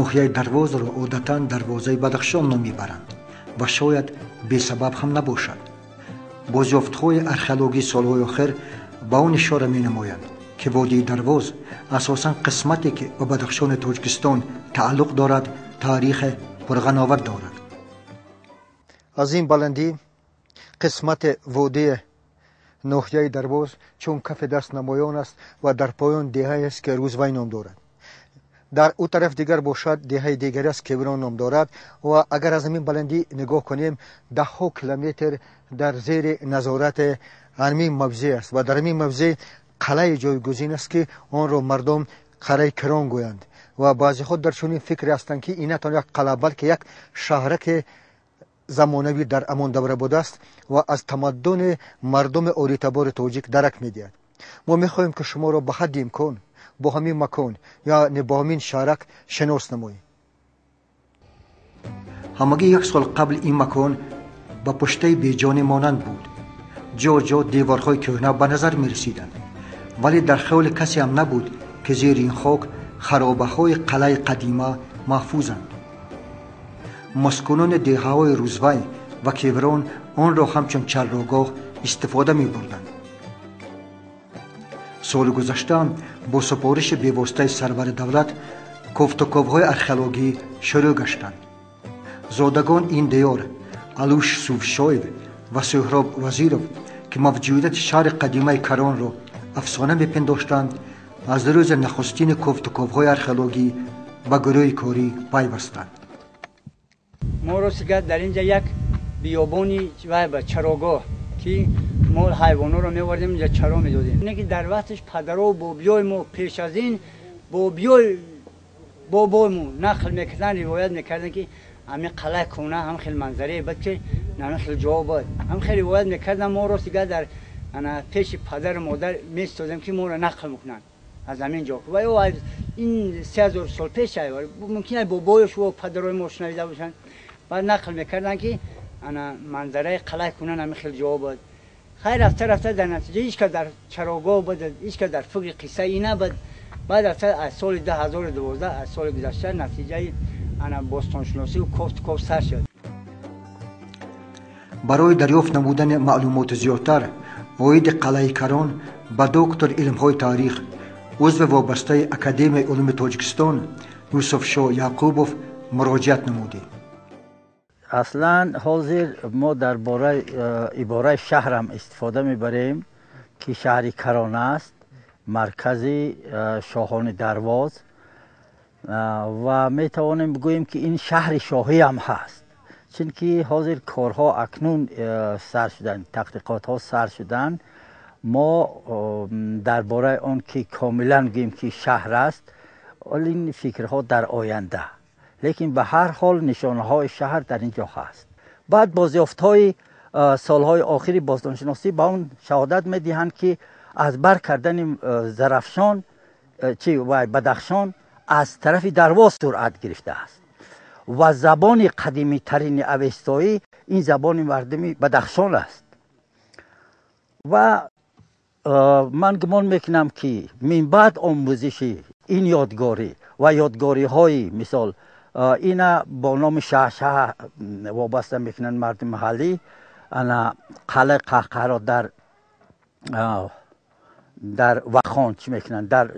ناحیه درواز را عادتاً دروازه بدخشان نام میبرند و شاید بی سبب هم نباشد. بازیافت‌های ارخئولوژی سالهای آخر به آن اشاره می‌نمایند که وادی درواز اساساً قسمتی که به بدخشان تاجیکستان تعلق دارد تاریخ پرغناور دارد. از این بلندی قسمت وادی ناحیه درواز چون کف دست نمایان است و در پایان دهه است که روزوی نام دارد. در او طرف دیگر باشد دهه دیگری است که کیوران نام دارد و اگر از این بلندی نگاه کنیم 10 کیلومتر در زیر نظارت همین موضع است و در همین موضع قلعه جایگزین است که آن را مردم قلعه کران گویند و بعضی خود در چنین فکر هستند که این نه تنها یک قلعه بلکه یک شهرک زمانوی در همان دوره بوده است و از تمدن مردم اوریتبار تاجیک درک می‌دهد. ما می‌خواهیم که شما را به حد امکان با همین مکان یا با همین شهرک شناس نماییم. همگی 1 سال قبل این مکان با پشته بیجانی مانند بود. جا جا دیوارهای کهنه به نظر می رسیدند، ولی در خیال کسی هم نبود که زیر این خاک خرابه های قلعه قدیمه محفوظند. مسکنان دهه های روزوی و کیوران آن را همچون چراگاه استفاده می بردند. سال گذشته با سپارش بیواسطه سرور دولت کوفتوکووهای ارخئولوژی شروع گشتند. زادگان این دیار علوش سوفشایو و سهراب وزیرov که موجودیت شهر قدیمه کران را افسانه میپنداشتند از روز نخستین کوفتوکووهای ارخئولوژی به گروه کاری پیوستند. ما رو در اینجا یک بیابانی و چراگاه که ما حیوانا رو می‌وردیم اینجا چرا می‌دادیم. اینه که در وقتش پدرها و بابیای ما پیش از این بابامو نقل میکردن، روایت میکردن که همین قلعه کونه هم خیلی منظره بود که همین خیلی جا بود. هم خیلی روایت میکردن ما رو دیگه در انا پیش پدر و مادر میستادیم که ما رو نقل میکنن از همین جا. و از این 3000 سال پیش ممکنه بابایش و پدرای ما شنیده باشن. بعد نقل میکردن که انا منظره قلعه کونه همین خیلی جا بود. خیر رفته در نتیجه هیچ که در چراگاه بود، هیچ که در فکر قصه ای نبود. بعد از سال 2012 از سال گذشته نتیجه انا باستانشناسی و کوفتوکوو سر شد. برای دریافت نمودن معلومات زیادتر واحد قلعه کران به دکتر علم‌های تاریخ عضو وابسته اکادمی علوم تاجیکستان یوسف شاه یعقوبوف مراجعت نمودیم. اصلا حاضر ما درباره عباره شهرم استفاده میبریم که شهر کران است، مرکز شاهان درواز و می توانیم بگوییم که این شهر شاهی هم هست، چون که حاضر کارها اکنون سر شدن، تحقیقات ها سر شدن. ما درباره آن که کاملا بگوییم که شهر است، این فکرها در آینده، لیکن به هر حال نشانه های شهر در اینجا هست. بعد بازیافت های سالهای آخری باستانشناسی با اون شهادت می دهند که از بر کردن زرافشان و بدخشان از طرف درواز سرعت گرفته است و زبان قدیمی ترین اوستایی این زبان مردمی بدخشان است. و من گمان میکنم که من بعد آموزش این یادگاری و یادگاری های مثال اینا با نام شهر وابسته میکنن مردم محلی، انا قلعه قهقه را در وخان چی میکنن، در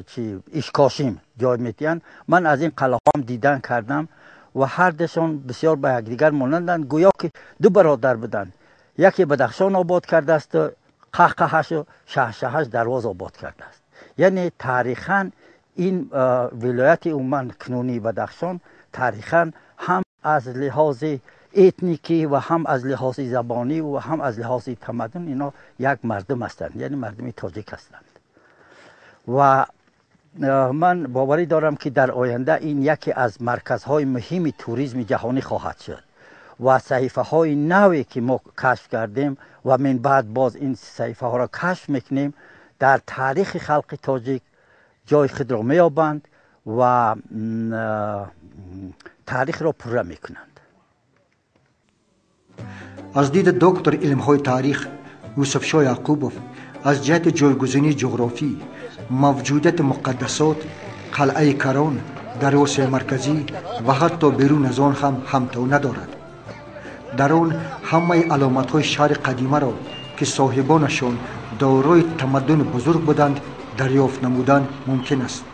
اشکاشیم جای میتین. من از این قلعه هم دیدن کردم و هر دشان بسیار به یکدیگر مانندند، گویا که دو برادر بودند. یکی بدخشان آباد کرده است، قهقهش و شهرش درواز آباد کرده است. یعنی تاریخاً این ولایت عموما کنونی بدخشان تاریخاً هم از لحاظ اتنیکی و هم از لحاظ زبانی و هم از لحاظ تمدن اینا یک مردم هستند، یعنی مردم تاجیک هستند. و من باوری دارم که در آینده این یکی از مرکزهای مهم توریسم جهانی خواهد شد و صحیفه های نوی که ما کشف کردیم و من بعد باز این صحیفه ها را کشف میکنیم در تاریخ خلق تاجیک جای خود را میابند و تاریخ را پره میکنند. از دید دکتر علم‌های تاریخ یوسف شاه یعقوبوف از جهت جایگزینی جغرافی، موجودیت مقدسات، قلعه کران در آسیا مرکزی و حتی بیرون از آن هم همتا ندارد. در آن همه علامت‌های شهر قدیمه را که صاحبانشان دارای تمدن بزرگ بودند دریافت نمودن ممکن است.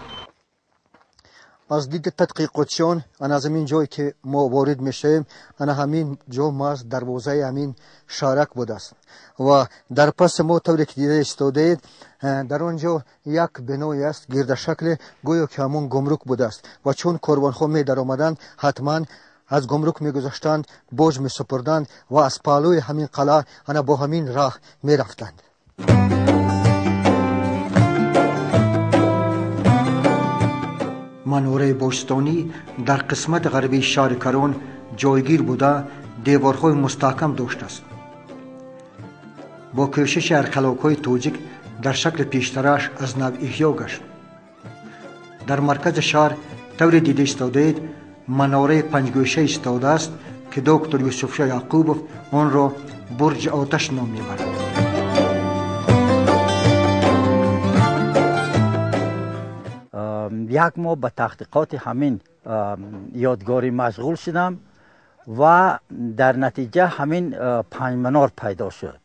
از دید تحقیقاتیان از همین جایی که ما وارد میشیم همین جا محض دروازه همین شهرک بوده است و در پس ما طوری که دیده ایستاده اید در آنجا یک بنای است گرد شکل گویا که همون گمرک بوده است و چون کاروانها می در آمدند حتما از گمرک می گذاشتند، بوج می سپردند و از پهلوی همین قلعه با همین راه می رفتند. مناره باستانی در قسمت غربی شهر کران جایگیر بوده دیوارهای مستحکم داشته است. با کوشش ارکلاک‌های توجیک در شکل پیشترش از نو احیا گشت. در مرکز شهر طور دیده ایستاده اید مناره پنجگوشه ایستاده است که دکتر یوسف شاه یعقوبوف آن را برج آتش نام میبرد. یک ماه به تحقیقات همین یادگاری مشغول شدم و در نتیجه همین 5 منار پیدا شد.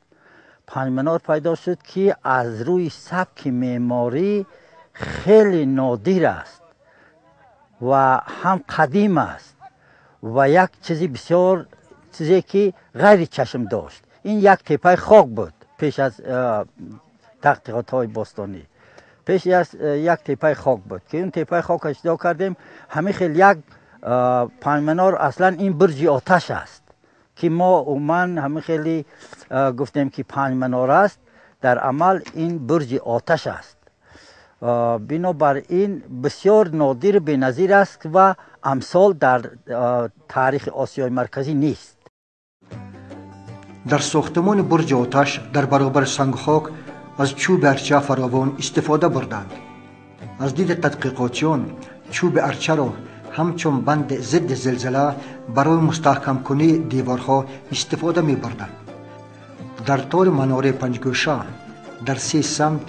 5 منار پیدا شد که از روی سبک معماری خیلی نادر است و هم قدیم است و یک چیزی بسیار چیزی که غیر چشم داشت. این یک تپه خاک بود پیش از تحقیقات های باستانی. پیش از یک تپه خاک بود که اون تپه خاک اجدا کردیم. همین خیلی یک 5 منار اصلا این برج آتش است که ما و من همین خیلی گفتیم که 5 منار است، در عمل این برج آتش است. بنابراین بسیار نادر بی‌نظیر است و امثال در تاریخ آسیای مرکزی نیست. در ساختمان برج آتش در برابر سنگ خاک از چوب ارچه فراوان استفاده بردند. از دید تحقیقاتیان چوب ارچه را همچون بند ضد زلزله برای مستحکم کنی دیوارها استفاده می بردند. در طور مناره پنجگوشه در 3 سمت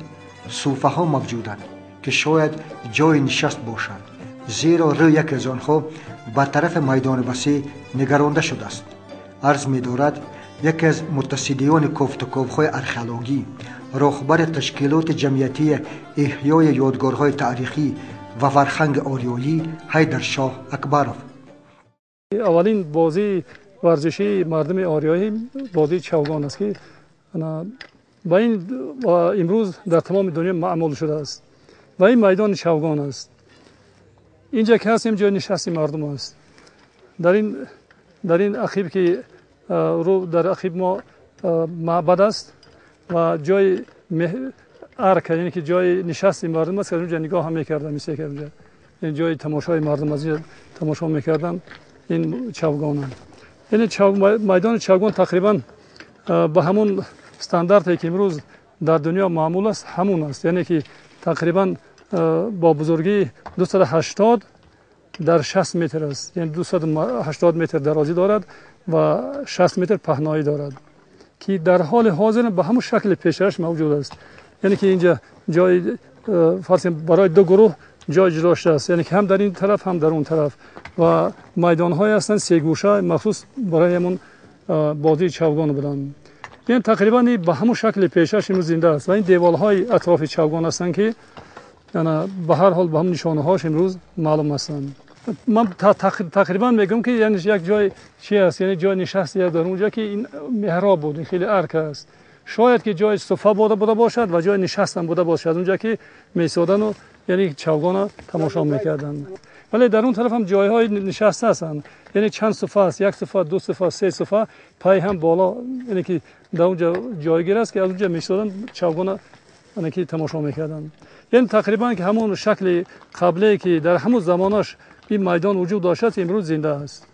صوفه ها موجودند که شاید جای نشست باشند، زیرا روی یک از آنها به طرف میدان وسیع نگرانده شده است. عرض می دارد یکی از متصدیان کوفتکوف‌های ارخئولوژی، راهبر تشکیلات جمعیتی احیای یادگارهای تاریخی و فرهنگ آریایی حیدرشاه اکبروف. اولین بازی ورزشی مردم آریایی بازی چوگان است که با این امروز در تمام دنیا معمول شده است و این میدان چوگان است. اینجا که هستیم جای نشست مردم است. در این عقیب که رو در عقیب ما معبد است و جای ارکه، یعنی که جای نشست مردم است که اونجا نگاه هم میکردم میشه که اونجا این جای تماشای مردم از تماشا میکردم. این چوگان است. یعنی میدان چوگان تقریبا به همون استانداردی که امروز در دنیا معمول است همون است. یعنی که تقریبا با بزرگی 280 در 60 متر است. یعنی 280 متر درازی دارد و 60 متر پهنایی دارد که در حال حاضر به همون شکل پیشرش موجود است. یعنی که اینجا جای فرض برای 2 گروه جای جدا شده است، یعنی که هم در این طرف هم در اون طرف و میدان های هستند 3 گوشه مخصوص برای همون بازی چوگان بودند. یعنی تقریبا به همون شکل پیشرش امروز زنده است و این دیوال های اطراف چوگان هستند که یعنی به هر حال به هم نشانه هاش امروز معلوم هستند. من تقریبا میگم که یعنی یک جای چی است، یعنی جای نشست در اونجا که این محراب بود، این خیلی ارک است. شاید که جای صفه بوده باشد و جای نشست هم بوده باشد اونجا که میسودن و یعنی چوگان تماشا میکردند. ولی در اون طرف هم جایهای نشسته هستند، یعنی چند صفه است، 1 صفه، 2 صفه، 3 صفه، پای هم بالا، یعنی که در اونجا جایگیر است که از اونجا میسودن چوگان یعنی که تماشا میکردند. یعنی تقریبا که همون شکل قبلی که در همون زمانش این میدان وجود داشت امروز زنده است.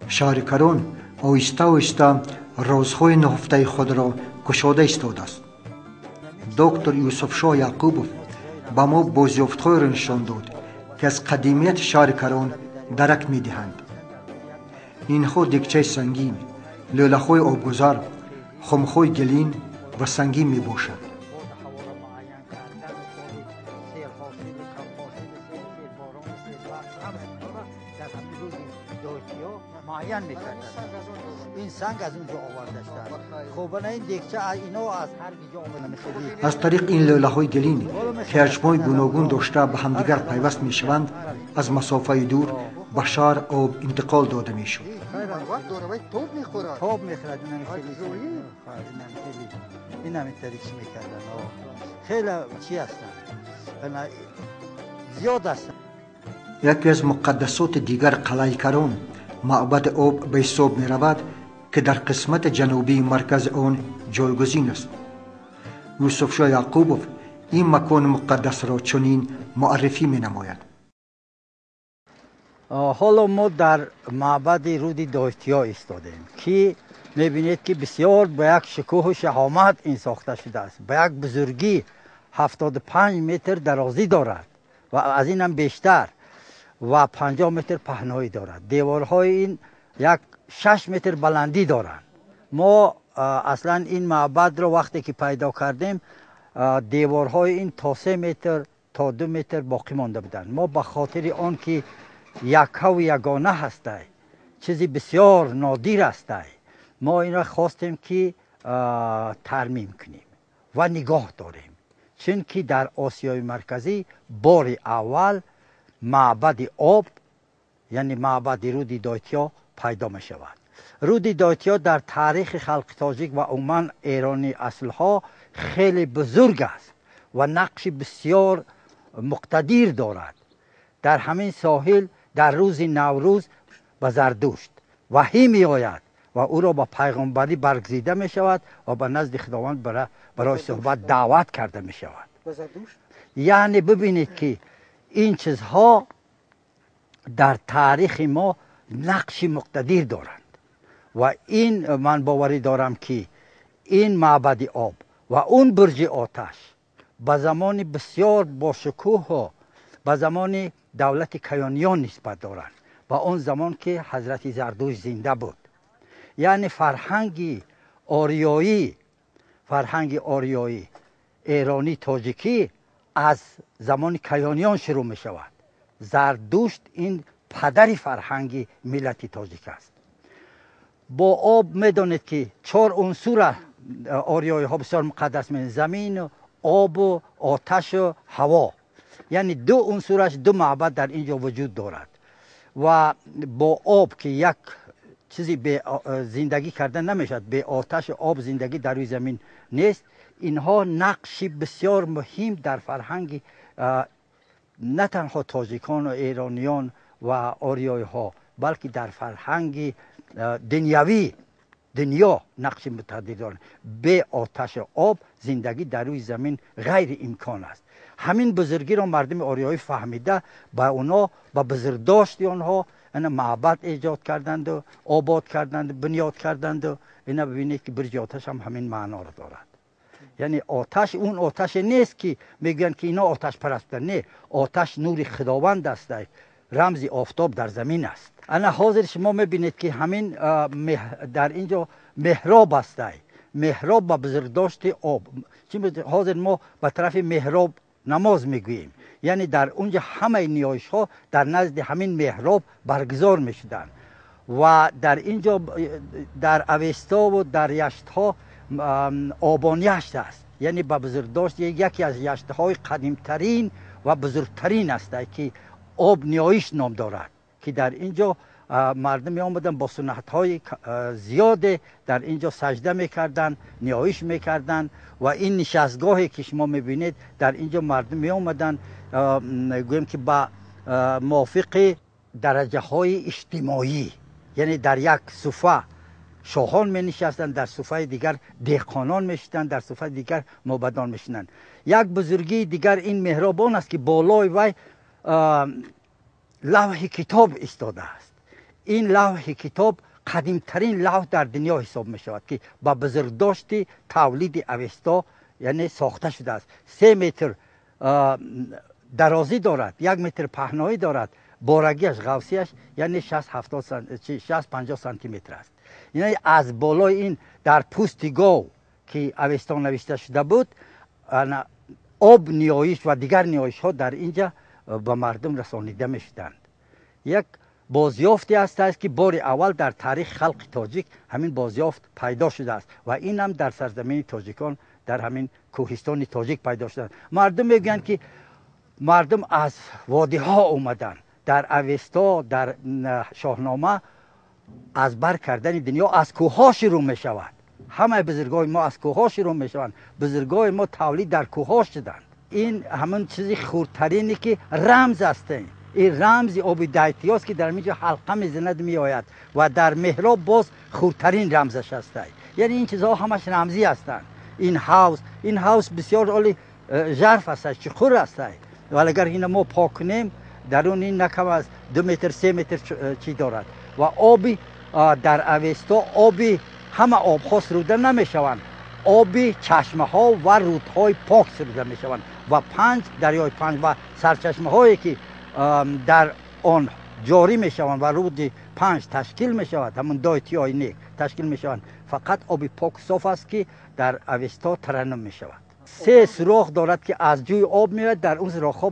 شهر کران آهسته آهسته رازهای نهفته خود را گشاده ایستاده است. دکتر یوسف شاه یعقوبوف با ما بازیافت‌های را نشان داد که از قدیمیت شهر کران درک می‌دهند. اینها دیگچه سنگین، لوله‌های آبگذر، خم‌های گلین و سنگین میباشند. این سنگ از اونجا آورده شد. خب این دیگچه اینا از هر جا آمدن خیلی. از طریق این لوله‌های گلین که حجم‌های گوناگون داشته به همدیگر پیوست می‌شوند، از مسافه دور به شهر آب انتقال داده می‌شد. توب می‌خورد این همین طریق می‌کردن. خیلی چی هستن؟ زیاد هستن. یکی از مقدسات دیگر قلعه کران معبد آب به حساب می رود که در قسمت جنوبی مرکز آن جایگزین است. یوسف شاه یعقوبوف این مکان مقدس را چنین معرفی می نماید. حالا ما در معبد رود دایتیا ایستادیم که می بینید که بسیار به یک شکوه و شهامت این ساخته شده است. به یک بزرگی 75 متر درازی دارد و از این هم بیشتر و 50 متر پهنایی دارد. دیوارهای این یک 6 متر بلندی دارند. ما اصلا این معبد را وقتی که پیدا کردیم دیوارهای این تا 3 متر تا 2 متر باقی مانده بودند. ما به خاطر آن که یکه و یگانه هسته، چیزی بسیار نادر هسته، ما این را خواستیم که ترمیم کنیم و نگاه داریم، چون که در آسیای مرکزی بار اول معبد آب یعنی معبد رود دایتیا پیدا می شود. رود دایتیا در تاریخ خلق تاجیک و عموما ایرانی اصلها خیلی بزرگ است و نقش بسیار مقتدر دارد. در همین ساحل در روز نوروز به زردشت وحی می آید و او را به پیغمبری برگزیده می شود و به نزد خداوند برای صحبت دعوت کرده می شود. یعنی ببینید که این چیزها در تاریخ ما نقش مقتدر دارند و این من باوری دارم که این معبد آب و اون برج آتش به زمان بسیار با شکوه و به زمان دولت کیانیان نسبت دارند و اون زمان که حضرت زردشت زنده بود. یعنی فرهنگ آریایی ایرانی تاجیکی از زمان کیانیان شروع می شود. زردشت این پدر فرهنگ ملت تاجیک است. با آب میدانید که 4 عنصر آریایی ها بسیار مقدس می، زمین، آب و آتش و هوا. یعنی 2 عنصرش 2 معبد در اینجا وجود دارد و با آب که یک چیزی به زندگی کردن نمیشد، به آتش آب زندگی در روی زمین نیست. اینها نقشی بسیار مهم در فرهنگ نه تنها تاجیکان و ایرانیان و آریایی ها بلکه در فرهنگ دنیا نقش متعدد دارند. به آتش آب زندگی در روی زمین غیر امکان است. همین بزرگی را مردم آریایی فهمیده با اونا با بزرگداشت آنها اینا معبد ایجاد کردند و آباد کردند، بنیاد کردند و اینا ببینید که برج آتش هم همین معنا را دارد. یعنی آتش اون آتش نیست که میگن که اینا آتش پرستن، نه، آتش نور خداوند است، رمز آفتاب در زمین است. انا حاضر شما میبینید که همین در اینجا محراب است، محراب با بزرگداشت آب. حاضر ما به طرف محراب نماز میگوییم، یعنی در اونجا همه نیایش ها در نزد همین محراب برگزار میشدن و در اینجا در اوستا و در یشت ها آبان یشت است، یعنی با بزرگداشت یکی از یشت های قدیمترین و بزرگترین است که آب نیایش نام دارد که در اینجا مردم می آمدن با سنت های زیاده در اینجا سجده میکردن، نیایش میکردن و این نشستگاهی که شما میبینید در اینجا مردم می آمدن گویم که با موافق درجه های اجتماعی، یعنی در یک صفحه شاهان می نشستند، در صفحه دیگر دهقانان می شدند، در صفحه دیگر موبدان می شدند. یک بزرگی دیگر این محرابان است که بالای وی لوح کتاب ایستاده است. این لوح کتاب قدیمترین لوح در دنیا حساب می شود که با بزرگداشت تولید اوستا یعنی ساخته شده است. 3 متر درازی دارد، 1 متر پهنایی دارد، بارگیش غوثیش یعنی 60-50 سانتی متر است. یعنی از بالای این در پوست گاو که اوستا نوشته شده بود آب نیایش و دیگر نیایش ها در اینجا به مردم رسانیده می شدند. یک بازیافتی است که بار اول در تاریخ خلق تاجیک همین بازیافت پیدا شده است و این هم در سرزمین تاجیکان در همین کوهستان تاجیک پیدا شده است. مردم میگن که مردم از وادی ها اومدن. در اوستا در شاهنامه از بر کردن دنیا از کوه ها شروع می شود. همه بزرگای ما از کوه ها شروع می شوند. بزرگای ما تولید در کوه ها شدند. این همون چیزی خردترینی که رمز است. این رمز آب دیتی است که در اینجا حلقه میزند می آید و در محراب باز خردترین رمزش است. یعنی این چیزها همش رمزی هستند. این هاوس بسیار عالی ژرف است، چخور است. ولی اگر این ما پاک کنیم درون این نکم از 2 متر 3 متر چی دارد و آبی در اوستا آبی همه آبها سروده نمی شوند. آبی چشمه ها و رودهای پاک سروده می شوند و 5 دریای 5 و سرچشمه هایی که در آن جاری می شوند و رود 5 تشکیل می شود، همون دایتی های نیک تشکیل می شوند. فقط آب پاک صاف است که در اوستا ترنم می شود. 3 سوراخ دارد که از جوی آب میاد. در اون سوراخ